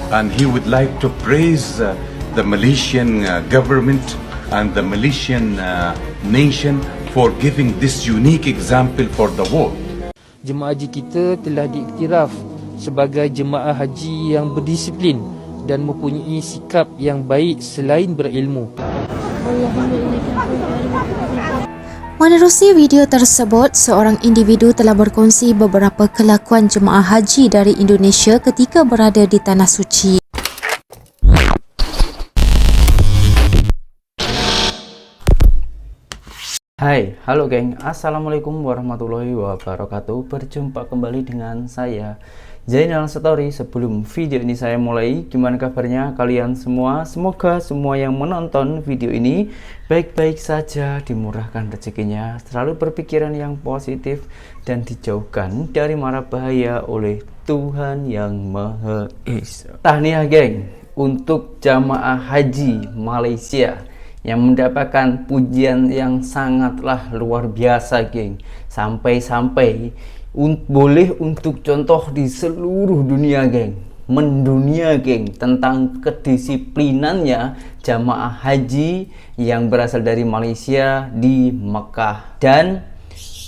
and he would like to praise the Malaysian government and the Malaysian nation for giving this unique example for the world. Jemaah haji kita telah diiktiraf sebagai jemaah haji yang berdisiplin dan mempunyai sikap yang baik selain berilmu. Menerusi video tersebut, seorang individu telah berkongsi beberapa kelakuan jemaah haji dari Indonesia ketika berada di Tanah Suci. Hai, halo geng, assalamualaikum warahmatullahi wabarakatuh. Berjumpa kembali dengan saya Zainal Story. Sebelum video ini saya mulai, gimana kabarnya kalian semua? Semoga semua yang menonton video ini baik-baik saja, dimurahkan rezekinya, selalu berpikiran yang positif, dan dijauhkan dari mara bahaya oleh Tuhan yang Maha Esa. Tahniah geng untuk jamaah haji Malaysia yang mendapatkan pujian yang sangatlah luar biasa geng, sampai-sampai boleh untuk contoh di seluruh dunia geng, mendunia geng, tentang kedisiplinannya jamaah haji yang berasal dari Malaysia di Mekah. Dan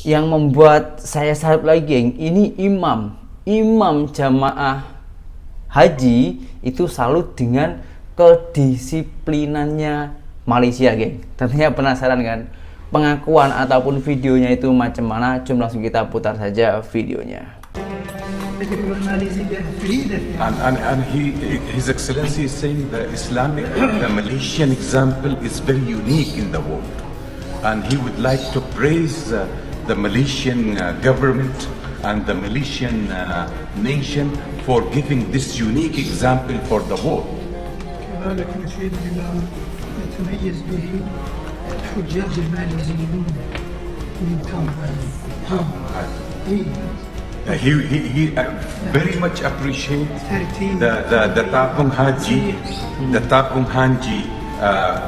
yang membuat saya salut lagi geng, ini imam jamaah haji itu salut dengan kedisiplinannya Malaysia geng. Tentunya penasaran kan pengakuan ataupun videonya itu macam mana? Cuma langsung kita putar saja videonya. And His Excellency is saying the Malaysian example is very unique in the world, and he would like to praise the Malaysian government and the Malaysian nation for giving this unique example for the world. يتميز به الحجاج الماليزيون من He very much appreciate the Tapung Haji,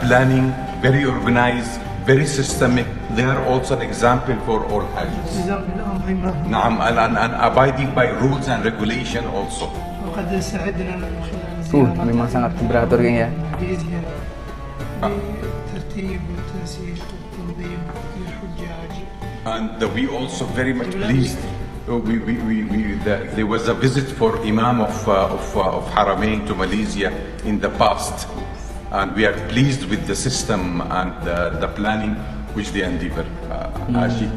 planning, very organized, very systemic. They are also an example for all Hajis. And abiding by rules and regulation also. وقد سعدنا Memang sangat beratur geng ya. And we also very much pleased. There was a visit for Imam of Haramain to Malaysia in the past, and we are pleased with the system and the planning which they endeavor. Haji,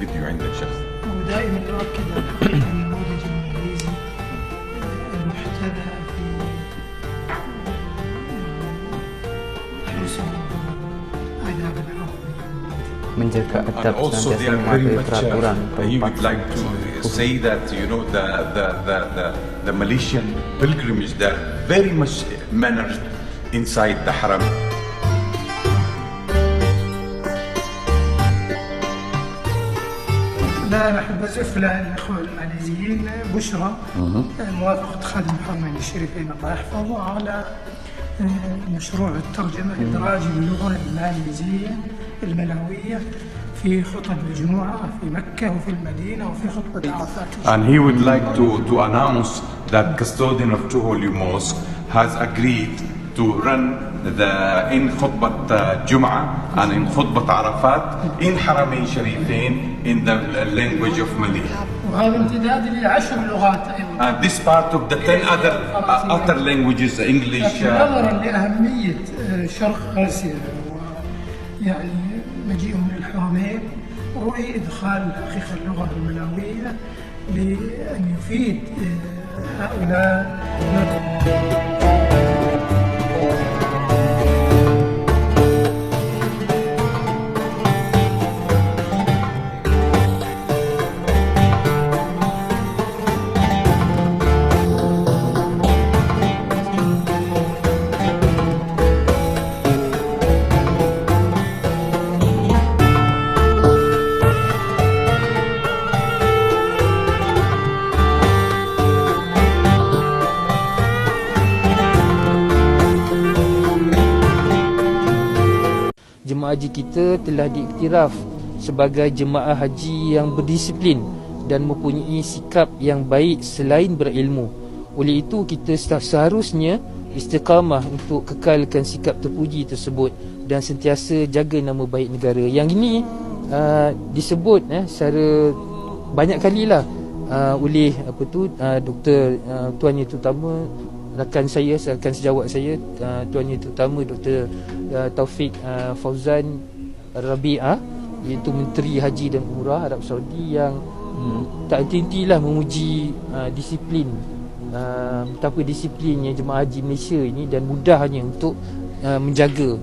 video عندك شخص. ودائما نؤكد على النموذج الماليزي المحتذى menjaga And adab also they senantiasa are very mematuhi much, peraturan he would like to say that, you know, the Malaysian pilgrimage, they are very much mannered inside the haram. لا نحب أزف للإخوة الماليزيين بشرى موافقة خادم الحرمين الشريفين الله يحفظه على مشروع الترجمة إدراج اللغة الماليزية الملوية في خطب الجمعة في مكة وفي المدينة وفي خطبة عرفات. And he would like to announce that custodian of two holy mosques has agreed to run in خطبة Jum'ah and in خطبة Arafat in Haramain Sharifain in the language of Malay. وهذا امتداد ل10 لغات أيضا. And this part of the 10 other languages, English. نظرا لأهمية شرق آسيا يعني مجيئهم من الحرمين، رؤي إدخال حقيقة اللغة الملاوية لأن يفيد هؤلاء. Jemaah haji kita telah diiktiraf sebagai jemaah haji yang berdisiplin dan mempunyai sikap yang baik selain berilmu. Oleh itu kita seharusnya istiqamah untuk kekalkan sikap terpuji tersebut dan sentiasa jaga nama baik negara. Yang ini disebut secara banyak kalilah oleh Dr. Tuan Yang Terutama rakan sejawat saya, Tuan Yang Terutama Dr. Taufik Fauzan Rabi'ah, iaitu Menteri Haji dan Umrah Arab Saudi, yang tak henti-hentilah memuji disiplinnya jemaah haji Malaysia ini dan mudahnya untuk menjaga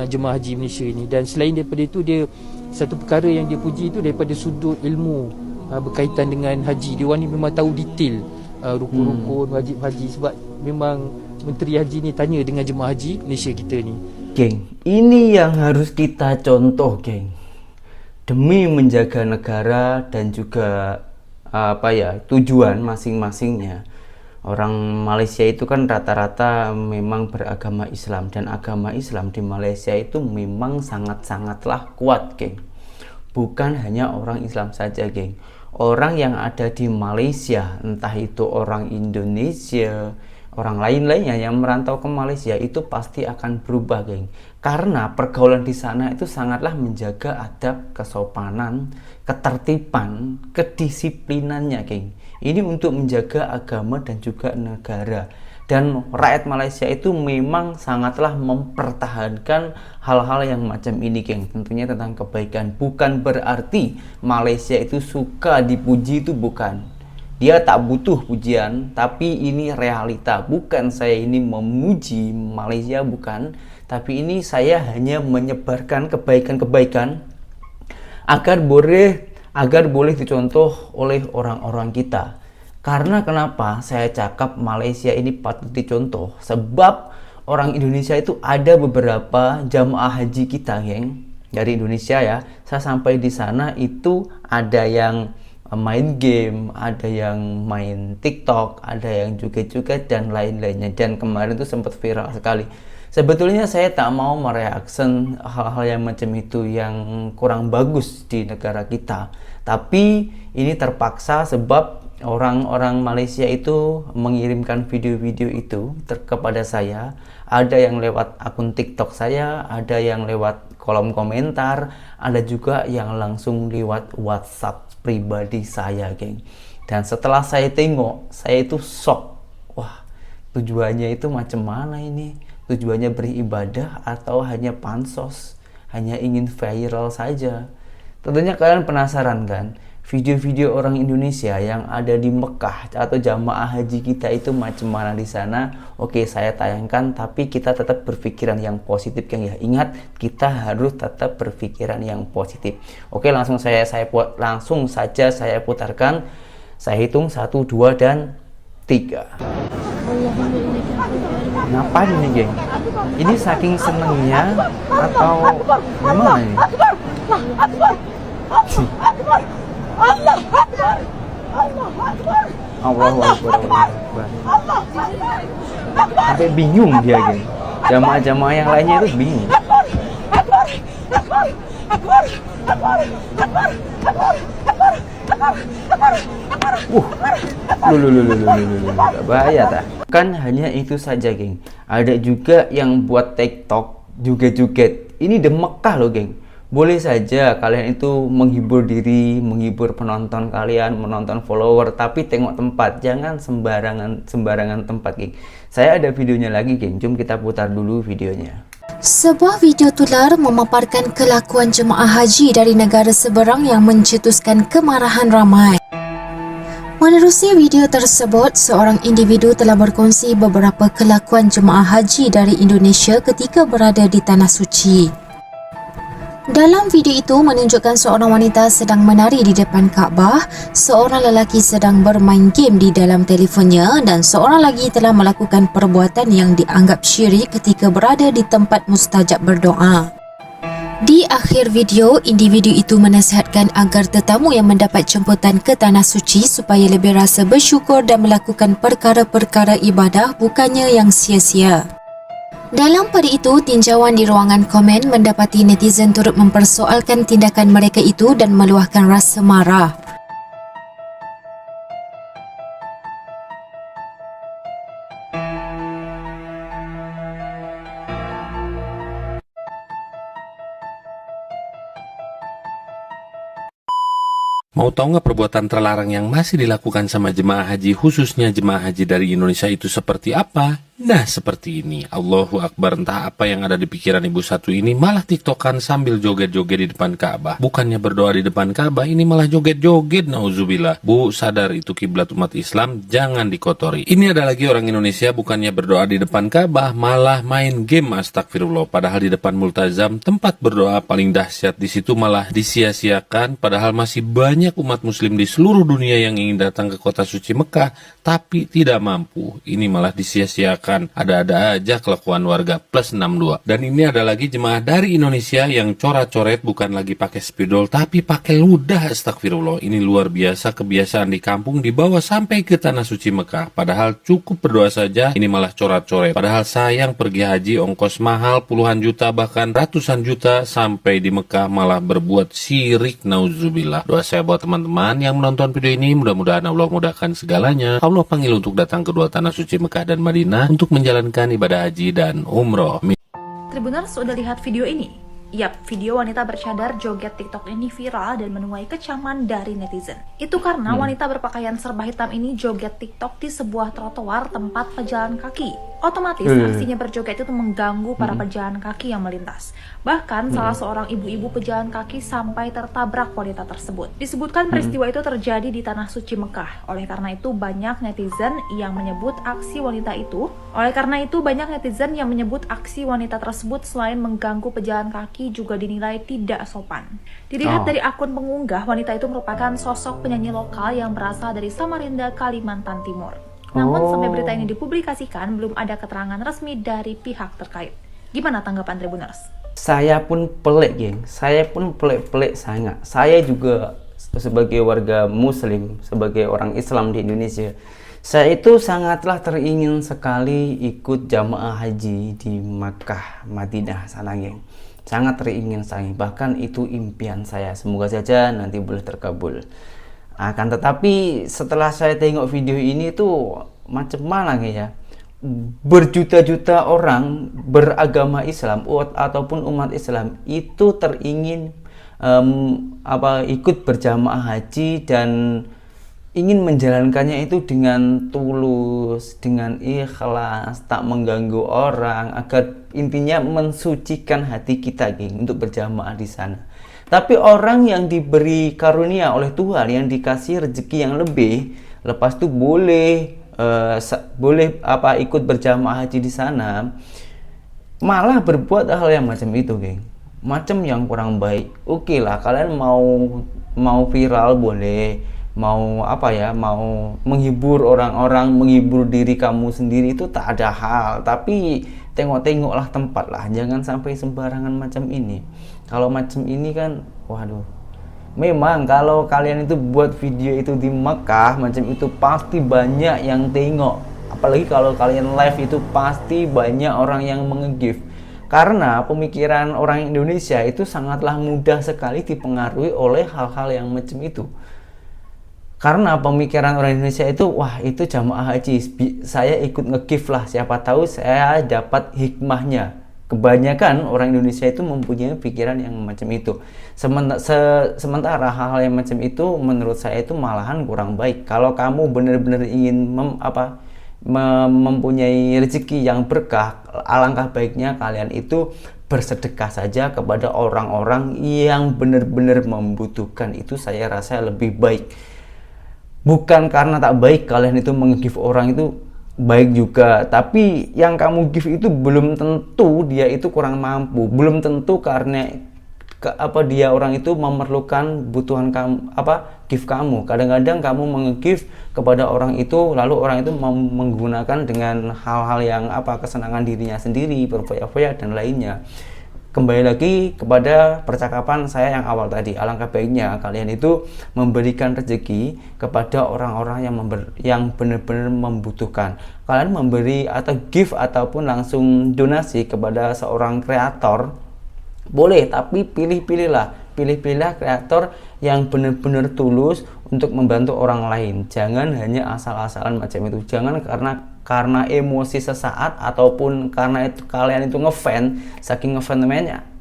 jemaah haji Malaysia ini. Dan selain daripada itu, dia satu perkara yang dia puji itu daripada sudut ilmu berkaitan dengan haji. Dia orang ni memang tahu detail rukun-rukun wajib haji, sebab memang Menteri Haji ni tanya dengan jemaah haji Malaysia kita ni. Geng, ini yang harus kita contoh, geng, demi menjaga negara dan juga tujuan masing-masingnya. Orang Malaysia itu kan rata-rata memang beragama Islam, dan agama Islam di Malaysia itu memang sangat-sangatlah kuat, geng. Bukan hanya orang Islam saja, geng. Orang yang ada di Malaysia, entah itu orang Indonesia, orang lain-lainnya yang merantau ke Malaysia, itu pasti akan berubah, geng. Karena pergaulan di sana itu sangatlah menjaga adab, kesopanan, ketertiban, kedisiplinannya, geng. Ini untuk menjaga agama dan juga negara. Dan rakyat Malaysia itu memang sangatlah mempertahankan hal-hal yang macam ini, geng. Tentunya tentang kebaikan. Bukan berarti Malaysia itu suka dipuji, itu bukan. Dia tak butuh pujian, tapi ini realita. Bukan saya ini memuji Malaysia, bukan. Tapi ini saya hanya menyebarkan kebaikan-kebaikan agar boleh dicontoh oleh orang-orang kita. Karena kenapa saya cakap Malaysia ini patut dicontoh? Sebab orang Indonesia itu ada beberapa jamaah haji kita, geng, dari Indonesia ya. Saya sampai di sana itu ada yang main game, ada yang main TikTok, ada yang joget-joget dan lain-lainnya. Dan kemarin itu sempat viral sekali. Sebetulnya saya tak mau mereaksi hal-hal yang macam itu yang kurang bagus di negara kita. Tapi ini terpaksa sebab orang-orang Malaysia itu mengirimkan video-video itu kepada saya. Ada yang lewat akun TikTok saya, ada yang lewat kolom komentar, ada juga yang langsung lewat WhatsApp pribadi saya, geng. Dan setelah saya tengok, saya itu shock. Wah, tujuannya itu macam mana ini? Tujuannya beribadah atau hanya pansos, hanya ingin viral saja? Tentunya kalian penasaran kan, video-video orang Indonesia yang ada di Mekah atau jamaah haji kita itu macam mana di sana? Oke, saya tayangkan, tapi kita tetap berpikiran yang positif, kan ya. Ingat, kita harus tetap berpikiran yang positif. Oke, langsung saja saya putarkan. Saya hitung 1, 2, dan 3. Ngapain ini, geng? Ini saking senengnya atau gimana ini? Allahu Akbar. Sampai bingung dia, geng. Jamaah-jamaah yang lainnya itu bingung. Bahaya tak? Kan hanya itu saja, geng. Ada juga yang buat TikTok joget-joget. Ini di Mekah loh, geng. Boleh saja kalian itu menghibur diri, menghibur penonton kalian, menonton follower, tapi tengok tempat, jangan sembarangan tempat, geng. Saya ada videonya lagi, geng. Jom kita putar dulu videonya. Sebuah video tular memaparkan kelakuan jemaah haji dari negara seberang yang mencetuskan kemarahan ramai. Menerusi video tersebut, seorang individu telah berkongsi beberapa kelakuan jemaah haji dari Indonesia ketika berada di Tanah Suci. Dalam video itu menunjukkan seorang wanita sedang menari di depan Kaabah, seorang lelaki sedang bermain game di dalam telefonnya dan seorang lagi telah melakukan perbuatan yang dianggap syirik ketika berada di tempat mustajab berdoa. Di akhir video, individu itu menasihatkan agar tetamu yang mendapat jemputan ke Tanah Suci supaya lebih rasa bersyukur dan melakukan perkara-perkara ibadah bukannya yang sia-sia. Dalam pada itu, tinjauan di ruangan komen mendapati netizen turut mempersoalkan tindakan mereka itu dan meluahkan rasa marah. Mau tahu nggak perbuatan terlarang yang masih dilakukan sama jemaah haji, khususnya jemaah haji dari Indonesia itu seperti apa? Nah, seperti ini. Allahu Akbar, entah apa yang ada di pikiran ibu satu ini, malah tiktokan sambil joget-joget di depan Ka'bah. Bukannya berdoa di depan Ka'bah, ini malah joget-joget, nauzubillah. Bu, sadar itu kiblat umat Islam, jangan dikotori. Ini ada lagi orang Indonesia, bukannya berdoa di depan Ka'bah, malah main game, astagfirullah. Padahal di depan multazam, tempat berdoa paling dahsyat, di situ malah disia-siakan, padahal masih banyak umat muslim di seluruh dunia yang ingin datang ke kota suci Mekah, tapi tidak mampu. Ini malah disia-siakan. Ada-ada aja kelakuan warga plus 62. Dan ini ada lagi jemaah dari Indonesia yang coret-coret, bukan lagi pakai spidol tapi pakai ludah, astagfirullah. Ini luar biasa kebiasaan di kampung dibawa sampai ke tanah suci Mekah. Padahal cukup berdoa saja, ini malah coret-coret. Padahal sayang pergi haji ongkos mahal puluhan juta bahkan ratusan juta, sampai di Mekah malah berbuat syirik, nauzubillah. Doa saya buat teman-teman yang menonton video ini, mudah-mudahan Allah mudahkan segalanya. Allah panggil untuk datang ke dua tanah suci Mekah dan Madinah untuk menjalankan ibadah haji dan umroh. Tribuners sudah lihat video ini? Yap, video wanita bercadar joget TikTok ini viral dan menuai kecaman dari netizen. Itu karena wanita berpakaian serba hitam ini joget TikTok di sebuah trotoar tempat pejalan kaki. Otomatis aksinya berjoget itu mengganggu para pejalan kaki yang melintas. Bahkan salah seorang ibu-ibu pejalan kaki sampai tertabrak wanita tersebut. Disebutkan peristiwa itu terjadi di tanah suci Mekah. Oleh karena itu banyak netizen yang menyebut aksi wanita tersebut selain mengganggu pejalan kaki juga dinilai tidak sopan. Dilihat dari akun pengunggah, wanita itu merupakan sosok penyanyi lokal yang berasal dari Samarinda, Kalimantan Timur. Namun sampai berita ini dipublikasikan belum ada keterangan resmi dari pihak terkait. Gimana tanggapan Tribuners? Saya pun pelik, geng. Saya pun pelik-pelik sangat. Saya juga sebagai warga muslim, sebagai orang Islam di Indonesia, saya itu sangatlah teringin sekali ikut jamaah haji di Makkah, Madinah sana, geng. Sangat teringin saya. Bahkan itu impian saya. Semoga saja nanti boleh terkabul. Akan tetapi setelah saya tengok video ini tuh macam mana ya, berjuta-juta orang beragama Islam ataupun umat Islam itu teringin ikut berjamaah haji dan ingin menjalankannya itu dengan tulus, dengan ikhlas, tak mengganggu orang, agar intinya mensucikan hati kita, geng, untuk berjamaah di sana. Tapi orang yang diberi karunia oleh Tuhan, yang dikasih rezeki yang lebih, lepas itu boleh ikut berjamaah haji di sana, malah berbuat hal yang macam itu, geng. Macam yang kurang baik. Oke lah, kalian mau viral boleh, mau menghibur orang-orang, menghibur diri kamu sendiri, itu tak ada hal. Tapi tengok-tengoklah tempat lah, jangan sampai sembarangan macam ini. Kalau macam ini kan, waduh. Memang kalau kalian itu buat video itu di Mekah macam itu pasti banyak yang tengok. Apalagi kalau kalian live itu pasti banyak orang yang menge-give. Karena pemikiran orang Indonesia itu sangatlah mudah sekali dipengaruhi oleh hal-hal yang macam itu. Karena pemikiran orang Indonesia itu, wah itu jamaah haji, saya ikut nge-give lah, siapa tahu saya dapat hikmahnya. Kebanyakan orang Indonesia itu mempunyai pikiran yang macam itu. Sementara hal-hal yang macam itu menurut saya itu malahan kurang baik. Kalau kamu benar-benar ingin mempunyai rezeki yang berkah, alangkah baiknya kalian itu bersedekah saja kepada orang-orang yang benar-benar membutuhkan. Itu saya rasa lebih baik. Bukan karena tak baik kalian itu meng-give orang, itu baik juga, tapi yang kamu give itu belum tentu dia itu kurang mampu, belum tentu karena dia orang itu memerlukan butuhan kamu, give kamu. Kadang-kadang kamu meng-give kepada orang itu, lalu orang itu menggunakan dengan hal-hal yang kesenangan dirinya sendiri, berfoya-foya dan lainnya. Kembali lagi kepada percakapan saya yang awal tadi, alangkah baiknya kalian itu memberikan rezeki kepada orang-orang yang benar-benar membutuhkan. Kalian memberi atau give ataupun langsung donasi kepada seorang kreator boleh, tapi pilih-pilihlah kreator yang benar-benar tulus untuk membantu orang lain. Jangan hanya asal-asalan macam itu. Jangan karena emosi sesaat ataupun karena itu kalian itu ngefan, saking ngefan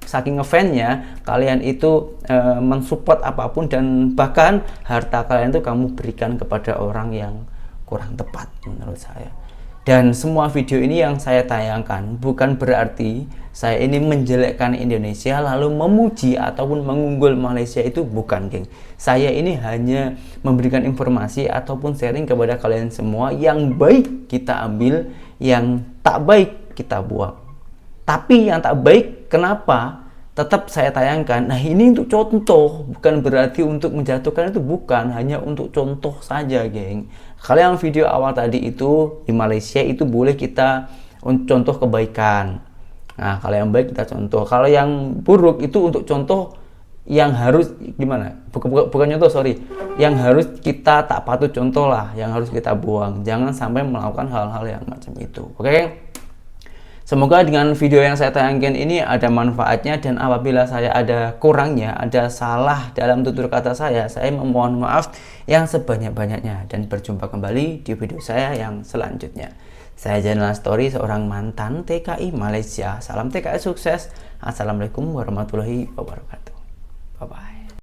saking ngefansnya kalian itu mensupport apapun, dan bahkan harta kalian itu kamu berikan kepada orang yang kurang tepat menurut saya. Dan semua video ini yang saya tayangkan bukan berarti saya ini menjelekkan Indonesia lalu memuji ataupun mengunggul Malaysia, itu bukan, geng. Saya ini hanya memberikan informasi ataupun sharing kepada kalian semua. Yang baik kita ambil, yang tak baik kita buang. Tapi yang tak baik kenapa tetap saya tayangkan? Nah, ini untuk contoh, bukan berarti untuk menjatuhkan, itu bukan, hanya untuk contoh saja, geng. Kalau yang video awal tadi itu di Malaysia itu boleh kita contoh kebaikan. Nah, kalau yang baik kita contoh. Kalau yang buruk itu untuk contoh yang harus gimana? Bukan contoh, sorry. Yang harus kita tak patut contoh lah, yang harus kita buang. Jangan sampai melakukan hal-hal yang macam itu. Oke, geng? Semoga dengan video yang saya tayangkan ini ada manfaatnya, dan apabila saya ada kurangnya, ada salah dalam tutur kata saya memohon maaf yang sebanyak-banyaknya, dan berjumpa kembali di video saya yang selanjutnya. Saya Zainal Story, seorang mantan TKI Malaysia. Salam TKI sukses. Assalamualaikum warahmatullahi wabarakatuh. Bye-bye.